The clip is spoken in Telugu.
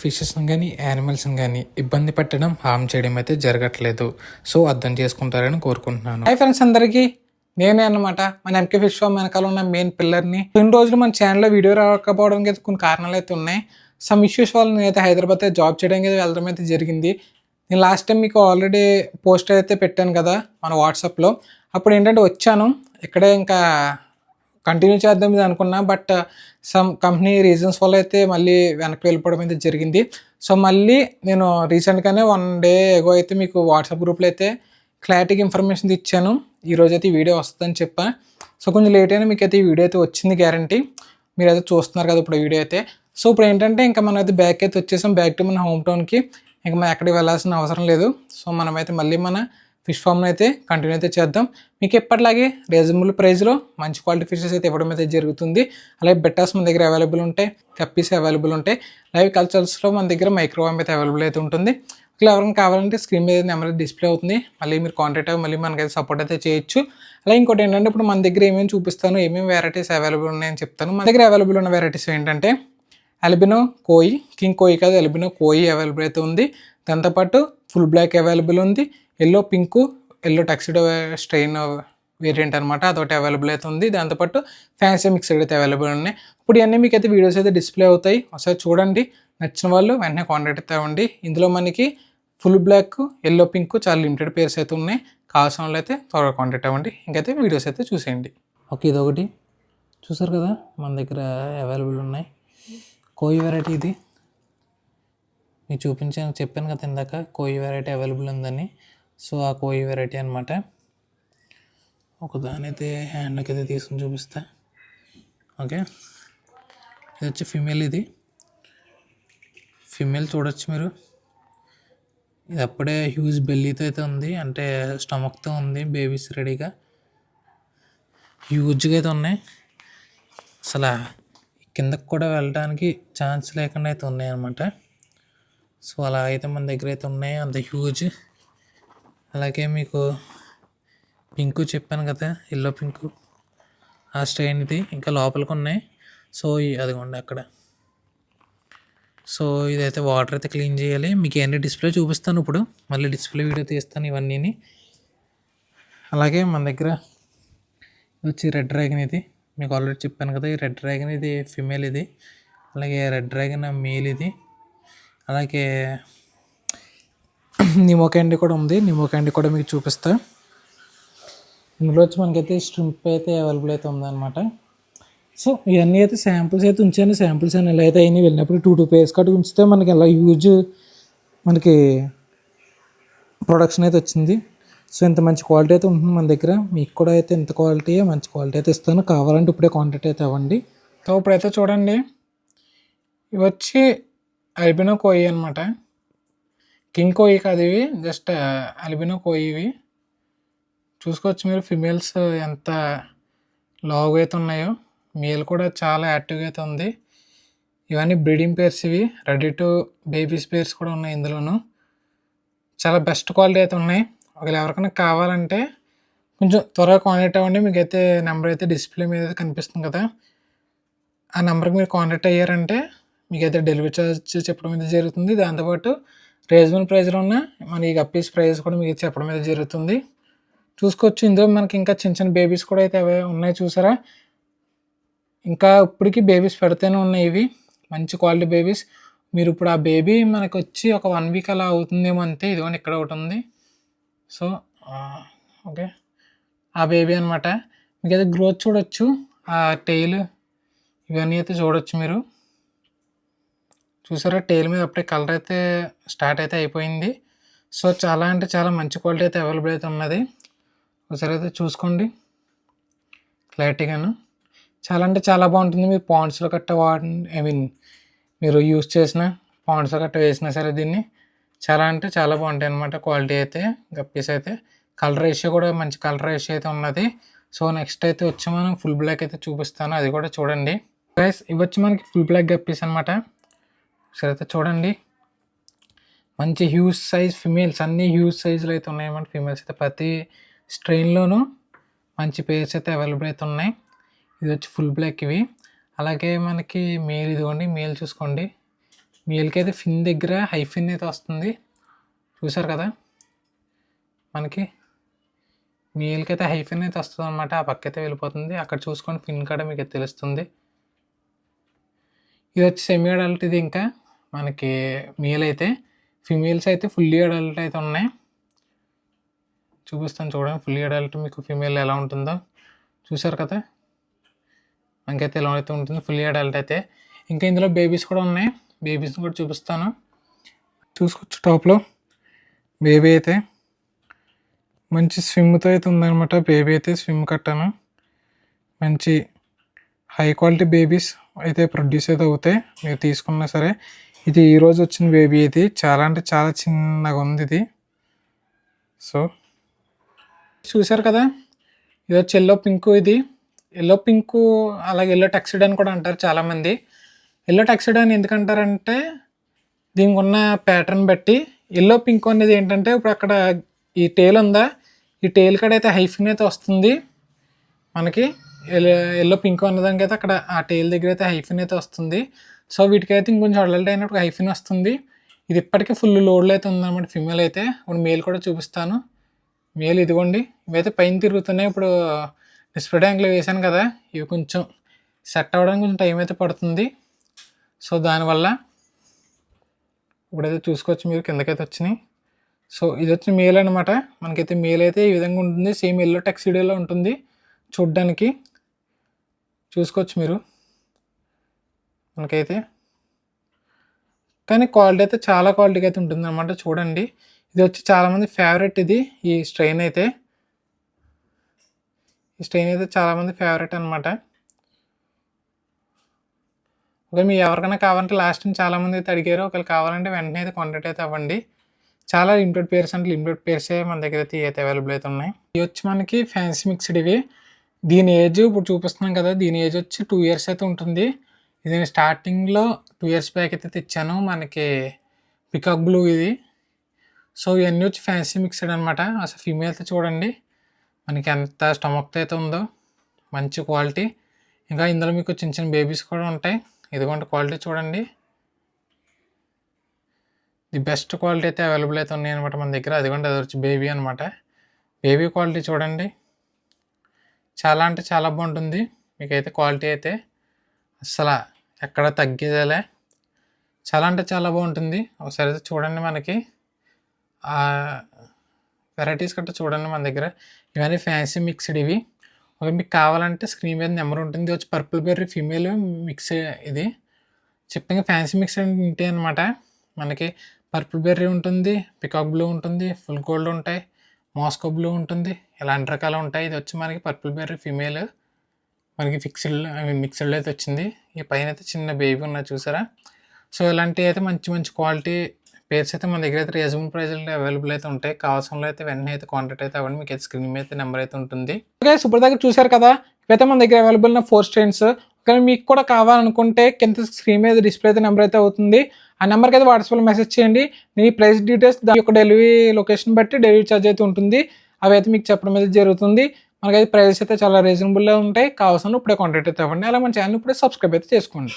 ఫిషెస్ని కానీ యానిమల్స్ని కానీ ఇబ్బంది పెట్టడం హామ్ చేయడం అయితే జరగట్లేదు. సో అర్థం చేసుకుంటారని కోరుకుంటున్నాను. హై ఫ్రెండ్స్ అందరికీ, నేనే అనమాట మన ఎంకే ఫిష్ ఫామ్ వెనకాల ఉన్న మెయిన్ పిల్లర్ని. కొన్ని రోజులు మన ఛానల్లో వీడియో రాకపోవడానికి అయితే కొన్ని కారణాలు అయితే ఉన్నాయి. సమ్ ఇష్యూస్ వల్ల నేనైతే హైదరాబాద్ జాబ్ చేయడానికి అయితే వెళ్ళడం అయితే జరిగింది. నేను లాస్ట్ టైం మీకు ఆల్రెడీ పోస్ట్ అయితే పెట్టాను కదా మన వాట్సాప్లో. అప్పుడు ఏంటంటే వచ్చాను, ఇక్కడే ఇంకా కంటిన్యూ చేద్దాం ఇది అనుకున్నా. బట్ సమ్ కంపెనీ రీజన్స్ వల్ల అయితే మళ్ళీ వెనక్కి వెళ్ళిపోవడం అయితే జరిగింది. సో మళ్ళీ నేను రీసెంట్గానే 1 డే ఎగో అయితే మీకు వాట్సాప్ గ్రూప్లో అయితే క్లారిటీగా ఇన్ఫర్మేషన్ ఇచ్చాను. ఈరోజు అయితే ఈ వీడియో వస్తుందని చెప్పా. సో కొంచెం లేట్ అయినా మీకు అయితే ఈ వీడియో అయితే వచ్చింది గ్యారంటీ. మీరైతే చూస్తున్నారు కదా ఇప్పుడు వీడియో అయితే. సో ఇప్పుడు ఏంటంటే ఇంకా మనం అయితే బ్యాక్ అయితే వచ్చేసాం, బ్యాక్ టు మన హోమ్ టౌన్కి. ఇంకా మనం ఎక్కడికి వెళ్ళాల్సిన అవసరం లేదు. సో మనమైతే మళ్ళీ మన ఫిష్ ఫామ్ని అయితే కంటిన్యూ అయితే చేద్దాం. మీకు ఎప్పటిలాగే రీజనబుల్ ప్రైస్లో మంచి క్వాలిటీ ఫిషెస్ అయితే ఇవ్వడం అయితే జరుగుతుంది. అలాగే బెట్టాస్ మన దగ్గర అవైలబుల్ ఉంటాయి, కప్పీస్ అవైలబుల్ ఉంటాయి. లైవ్ కల్చర్స్లో మన దగ్గర మైక్రోవామ్ అయితే అవైలబుల్ అయితే ఉంటుంది. ఇలా ఎవరైనా కావాలంటే స్క్రీన్ మీద నెంబర్ డిస్ప్లే అవుతుంది, మళ్ళీ మీరు కాంటాక్ట్ అయ్యి మళ్ళీ మనకైతే సపోర్ట్ అయితే చేయొచ్చు. అలాగే ఇంకోటి ఏంటంటే ఇప్పుడు మన దగ్గర ఏమేమి చూపిస్తాను, ఏమేమి వెరైటీస్ అవైలబుల్ ఉన్నాయని చెప్తాను. మన దగ్గర అవైలబుల్ ఉన్న వెరైటీస్ ఏంటంటే అల్బినో కోయి, కింగ్ కోయి కాదు అల్బినో కోయి అవైలబుల్ అయితే ఉంది. దాంతోపాటు ఫుల్ బ్లాక్ అవైలబుల్ ఉంది, yellow pink, yellow tuxedo strain variant అనమాట, అదొకటి అవైలబుల్ అయితే ఉంది. దాంతోపాటు ఫ్యాన్సీ మిక్స్డ్ అయితే అవైలబుల్ ఉన్నాయి. ఇప్పుడు ఇవన్నీ మీకు అయితే వీడియోస్ అయితే డిస్ప్లే అవుతాయి, ఒకసారి చూడండి. నచ్చిన వాళ్ళు వెంటనే కాంటాక్ట్ అయితే అవ్వండి. ఇందులో మనకి ఫుల్ బ్లాక్, ఎల్లో పింక్ చాలా లిమిటెడ్ పేర్స్ అయితే ఉన్నాయి. కావాల్సిన వాళ్ళు అయితే త్వరగా కాంటాక్ట్ అవ్వండి. ఇంకైతే వీడియోస్ అయితే చూసేయండి. ఓకే, ఇదొకటి చూసారు కదా మన దగ్గర అవైలబుల్ ఉన్నాయి. కోయి వెరైటీ ఇది మీకు చూపించాను, చెప్పాను కదా ఇందాక కోయి వెరైటీ అవైలబుల్ ఉందని. సో ఆ కోయి వెరైటీ అనమాట. ఒకదాని అయితే హ్యాండ్కి అయితే తీసుకుని చూపిస్తా. ఓకే, ఇది వచ్చి ఫిమేల్. ఇది ఫిమేల్ చూడొచ్చు మీరు. ఇది అప్పుడే హ్యూజ్ బెల్లీతో అయితే ఉంది, అంటే స్టమక్తో ఉంది. బేబీస్ రెడీగా హ్యూజ్గా అయితే ఉన్నాయి. అసలు కిందకు కూడా వెళ్ళడానికి ఛాన్స్ లేకుండా అయితే ఉన్నాయి అన్నమాట. సో అలా అయితే మన దగ్గర అయితే ఉన్నాయి, అంత హ్యూజ్. అలాగే మీకు పింకు చెప్పాను కదా, ఎల్లో పింకు, ఆ స్ట్రెయిన్ ఇది ఇంకా లోపలికి ఉన్నాయి. సో అదిగోండి అక్కడ. సో ఇదైతే వాటర్ అయితే క్లీన్ చేయాలి. మీకు ఏంటి డిస్ప్లే చూపిస్తాను ఇప్పుడు, మళ్ళీ డిస్ప్లే వీడియో తీస్తాను ఇవన్నీ. అలాగే మన దగ్గర వచ్చి రెడ్ డ్రాగన్. ఇది మీకు ఆల్రెడీ చెప్పాను కదా, ఈ రెడ్ డ్రాగన్ ఇది ఫిమేల్. ఇది అలాగే రెడ్ డ్రాగన్ మేల్. ఇది అలాగే నిమో క్యాండీ కూడా ఉంది, నిమో క్యాండీ కూడా మీకు చూపిస్తా. ఇందులో వచ్చి మనకైతే స్ట్రింప్ అయితే అవైలబుల్ అయితే ఉందన్నమాట. సో ఇవన్నీ అయితే శాంపుల్స్ అయితే ఉంచాను. శాంపుల్స్ అని ఎలా అయితే అయినా వెళ్ళినప్పుడు 2 pairs కట్టు ఉంచితే మనకి ఎలా హ్యూజ్ మనకి ప్రొడక్షన్ అయితే వచ్చింది. సో ఇంత మంచి క్వాలిటీ అయితే ఉంటుంది మన దగ్గర. మీకు కూడా అయితే ఇంత క్వాలిటీ మంచి క్వాలిటీ అయితే ఇస్తాను, కావాలంటే ఇప్పుడే కాంటాక్ట్ అయితే అవ్వండి. సో ఇప్పుడైతే చూడండి, ఇవి వచ్చి అల్బినో కోయి అనమాట. కింగ్ కోయి కాదు ఇవి, జస్ట్ అల్బినో కోయి. ఇవి చూసుకోవచ్చు మీరు, ఫిమేల్స్ ఎంత లావుగా అయితే ఉన్నాయో. మేల్ కూడా చాలా యాక్టివ్గా అయితే ఉంది. ఇవన్నీ బ్రీడింగ్ పేర్స్, ఇవి రెడీ టు బేబీస్ పేర్స్ కూడా ఉన్నాయి ఇందులోను. చాలా బెస్ట్ క్వాలిటీ అయితే ఉన్నాయి. ఒకవేళ ఎవరికైనా కావాలంటే కొంచెం త్వరగా కాంటాక్ట్ అవ్వండి. మీకైతే నెంబర్ అయితే డిస్ప్లే మీద అయితే కనిపిస్తుంది కదా, ఆ నెంబర్కి మీరు కాంటాక్ట్ అయ్యారంటే మీకైతే డెలివరీ ఛార్జ్ చెప్పడం అయితే జరుగుతుంది. దాంతోపాటు రీజనబుల్ ప్రైస్లో ఉన్న మన ఈ గప్పీస్ ప్రైస్ కూడా మీకు చెప్పడం అయితే జరుగుతుంది. చూసుకోవచ్చు. ఇందులో మనకి ఇంకా చిన్న చిన్న బేబీస్ కూడా అయితే అవే ఉన్నాయి, చూసారా. ఇంకా ఇప్పటికీ బేబీస్ పెడితేనే ఉన్నాయి ఇవి, మంచి క్వాలిటీ బేబీస్. మీరు ఇప్పుడు ఆ బేబీ మనకు వచ్చి ఒక 1 week అలా అవుతుందేమో అంతే. ఇదిగోండి ఇక్కడ ఒకటి ఉంది. సో ఓకే, ఆ బేబీ అనమాట. మీకు అయితే గ్రోత్ చూడొచ్చు, ఆ టెయిల్ ఇవన్నీ అయితే చూడొచ్చు మీరు. చూసారా, టెయిల్ మీద అప్పుడే కలర్ అయితే స్టార్ట్ అయితే అయిపోయింది. సో చాలా అంటే చాలా మంచి క్వాలిటీ అయితే అవైలబుల్ అయితే ఉన్నది. ఒకసారి అయితే చూసుకోండి క్లారిటీగాను. చాలా అంటే చాలా బాగుంటుంది. మీరు పాండ్స్లో కట్ట మీరు యూస్ చేసిన పాండ్స్లో కట్ట వేసినా సరే దీన్ని చాలా అంటే చాలా బాగుంటాయి అనమాట క్వాలిటీ అయితే. గప్పీస్ అయితే కలర్ రేషియో కూడా మంచి కలర్ రేషియో అయితే ఉన్నది. సో నెక్స్ట్ అయితే వచ్చి మనం ఫుల్ బ్లాక్ అయితే చూపిస్తాను, అది కూడా చూడండి గైస్. ఇవి వచ్చి మనకి ఫుల్ బ్లాక్ గప్పీస్ అనమాట. సరే అయితే చూడండి, మంచి హ్యూజ్ సైజ్ ఫిమేల్స్, అన్నీ హ్యూజ్ సైజులో అయితే ఉన్నాయన్నమాట. ఫిమేల్స్ అయితే ప్రతి స్ట్రెయిన్లోనూ మంచి పేర్స్ అయితే అవైలబుల్ అయితే ఉన్నాయి. ఇది వచ్చి ఫుల్ బ్లాక్ ఇవి. అలాగే మనకి మేల్, ఇదిగోండి మేల్ చూసుకోండి. మేల్కి అయితే ఫిన్ దగ్గర హై ఫిన్ అయితే వస్తుంది, చూసారు కదా. మనకి మేల్కి అయితే హై ఫిన్ అయితే వస్తుంది అనమాట, ఆ పక్క అయితే వెళ్ళిపోతుంది. అక్కడ చూసుకోండి ఫిన్ కాడ మీకు తెలుస్తుంది. ఇది వచ్చి సెమీ అడల్ట్. ఇది ఇంకా మనకి మేల్ అయితే, ఫిమేల్స్ అయితే ఫుల్లీ అడల్ట్ అయితే ఉన్నాయి. చూపిస్తాను చూడండి ఫుల్లీ అడల్ట్ మీకు ఫిమేల్ ఎలా ఉంటుందో. చూసారు కదా, మనకైతే ఎలా అయితే ఉంటుంది ఫుల్లీ అడల్ట్ అయితే. ఇంకా ఇందులో బేబీస్ కూడా ఉన్నాయి, బేబీస్ని కూడా చూపిస్తాను. చూసుకోవచ్చు టాప్లో బేబీ అయితే మంచి స్విమ్తో అయితే ఉందన్నమాట. బేబీ అయితే స్విమ్ కట్టాను, మంచి హై క్వాలిటీ బేబీస్ అయితే ప్రొడ్యూస్ అయితే అవుతాయి మీరు తీసుకున్నా సరే. ఇది ఈరోజు వచ్చిన బేబీ, ఇది చాలా అంటే చాలా చిన్నగా ఉంది ఇది. సో చూసారు కదా, ఇది వచ్చి ఎల్లో పింక్. ఇది ఎల్లో పింకు అలాగే ఎల్లో టక్సిడ్ అని కూడా అంటారు చాలామంది. ఎల్లో టక్సిడ్ అని ఎందుకంటారంటే దీనికి ఉన్న ప్యాటర్న్ బట్టి. ఎల్లో పింక్ అనేది ఏంటంటే ఇప్పుడు అక్కడ ఈ టేల్ ఉందా, ఈ టేల్ కాడ అయితే హైఫిన్ అయితే వస్తుంది మనకి. ఎల్లో పింక్ అన్నదానికి అయితే అక్కడ ఆ టేల్ దగ్గర అయితే హైఫిన్ అయితే వస్తుంది. సో వీటికైతే ఇంకొంచెం అడల్ట్ అయినప్పుడు హైఫిన్ వస్తుంది. ఇది ఇప్పటికీ ఫుల్ లోడ్లో అయితే ఉందన్నమాట ఫిమేల్ అయితే. ఇప్పుడు మేల్ కూడా చూపిస్తాను. మేల్ ఇదిగోండి, ఇవైతే పైన తిరుగుతున్నాయి. ఇప్పుడు డిస్ప్లే ట్యాంక్లో వేసాను కదా, ఇవి కొంచెం సెట్ అవ్వడానికి కొంచెం టైం అయితే పడుతుంది. సో దానివల్ల ఇప్పుడైతే చూసుకోవచ్చు మీరు కిందకైతే వచ్చినాయి. సో ఇది వచ్చి మేల్ అనమాట. మనకైతే మేల్ అయితే ఈ విధంగా ఉంటుంది, సేమ్ ఎల్లో టక్సిడోలో ఉంటుంది చూడ్డానికి. చూసుకోవచ్చు మీరు మనకైతే. కానీ క్వాలిటీ అయితే చాలా క్వాలిటీగా అయితే ఉంటుంది అనమాట. చూడండి, ఇది వచ్చి చాలామంది ఫేవరెట్. ఇది ఈ స్ట్రెయిన్ అయితే, ఈ స్ట్రెయిన్ అయితే చాలామంది ఫేవరెట్ అనమాట. ఒకవేళ మీరు ఎవరికైనా కావాలంటే లాస్ట్ టైం చాలామంది అయితే అడిగారు, ఒకవేళ కావాలంటే వెంటనే అయితే కాంటాక్ట్ అయితే అవ్వండి. చాలా లిమిటెడ్ పేర్స్ అంటే లిమిటెడ్ పేర్సే మన దగ్గర అయితే అవైలబుల్ అయితే ఉన్నాయి. ఇవి వచ్చి మనకి ఫ్యాన్సీ మిక్స్డ్. ఇవి దీని ఏజ్ ఇప్పుడు చూపిస్తున్నాం కదా, దీని ఏజ్ వచ్చి 2 years అయితే ఉంటుంది. ఇది నేను స్టార్టింగ్లో 2 years బ్యాక్ అయితే తెచ్చాను మనకి పికాక్ బ్లూ ఇది. సో ఇవన్నీ వచ్చి ఫ్యాన్సీ మిక్స్డ్ అనమాట. అసలు ఫీమేల్ అయితే చూడండి మనకి ఎంత స్టమక్తో అయితే ఉందో, మంచి క్వాలిటీ. ఇంకా ఇందులో మీకు చిన్న చిన్న బేబీస్ కూడా ఉంటాయి. ఇదిగోండి క్వాలిటీ చూడండి, ది బెస్ట్ క్వాలిటీ అయితే అవైలబుల్ అయితే ఉన్నాయి అనమాట మన దగ్గర. అదిగోండి అది వచ్చి బేబీ అనమాట. బేబీ క్వాలిటీ చూడండి, చాలా అంటే చాలా బాగుంటుంది మీకైతే. క్వాలిటీ అయితే అస్సలు ఎక్కడ తగ్గేదేలే, చాలా అంటే చాలా బాగుంటుంది. ఒకసారి అయితే చూడండి, మనకి వెరైటీస్ గట్రా చూడండి మన దగ్గర. ఇవన్నీ ఫ్యాన్సీ మిక్స్డ్ ఇవి. ఒక మీకు కావాలంటే స్క్రీన్ మీద నెంబర్ ఉంటుంది. వచ్చి పర్పుల్ బెర్రీ ఫీమేల్ మిక్స్. ఇది చెప్పంగా ఫ్యాన్సీ మిక్స్ ఉంటాయి అనమాట. మనకి పర్పుల్ బెర్రీ ఉంటుంది, పికాక్ బ్లూ ఉంటుంది, ఫుల్ గోల్డ్ ఉంటాయి, మాస్కో బ్లూ ఉంటుంది, ఇలాంటి రకాలు ఉంటాయి. ఇది వచ్చి మనకి పర్పుల్ బెర్రీ ఫీమేల్ మనకి మిక్స్డ్లో అయితే వచ్చింది. ఈ పైన అయితే చిన్న బేబీ ఉన్నది చూసారా. సో ఇలాంటివి అయితే మంచి మంచి క్వాలిటీ పేర్స్ అయితే మన దగ్గర అయితే రీజనబుల్ ప్రైస్లో అవైలబుల్ అయితే ఉంటాయి. కావాల్సిన అయితే వెంటనే అయితే కాంటాక్ట్ అయితే అవ్వండి. మీకు అయితే స్క్రీన్ మీద అయితే నెంబర్ అయితే ఉంటుంది. ఓకే, సూపర్ దగ్గర చూసారు కదా, ఇవైతే మన దగ్గర అవైలబుల్ ఉన్న 4 స్ట్రెయిన్స్. కానీ మీకు కూడా కావాలనుకుంటే కింద స్క్రీన్ మీద డిస్ప్లే అయితే నెంబర్ అయితే అవుతుంది. ఆ నెంబర్కి అయితే వాట్సాప్లో మెసేజ్ చేయండి. మీ ప్రైస్ డీటెయిల్స్, దాని యొక్క డెలివరీ లొకేషన్ బట్టి డెలివరీ ఛార్జ్ అయితే ఉంటుంది. అవి అయితే మీకు చెప్పడం అయితే జరుగుతుంది. మనకైతే ప్రైజెస్ అయితే చాలా రీజనబుల్గా ఉంటాయి. కావాల్సిన ఇప్పుడే కాంటాక్ట్ అయితే అవ్వండి. అలా మన ఛానల్ ఇప్పుడే సబ్స్క్రైబ్ అయితే చేసుకోండి.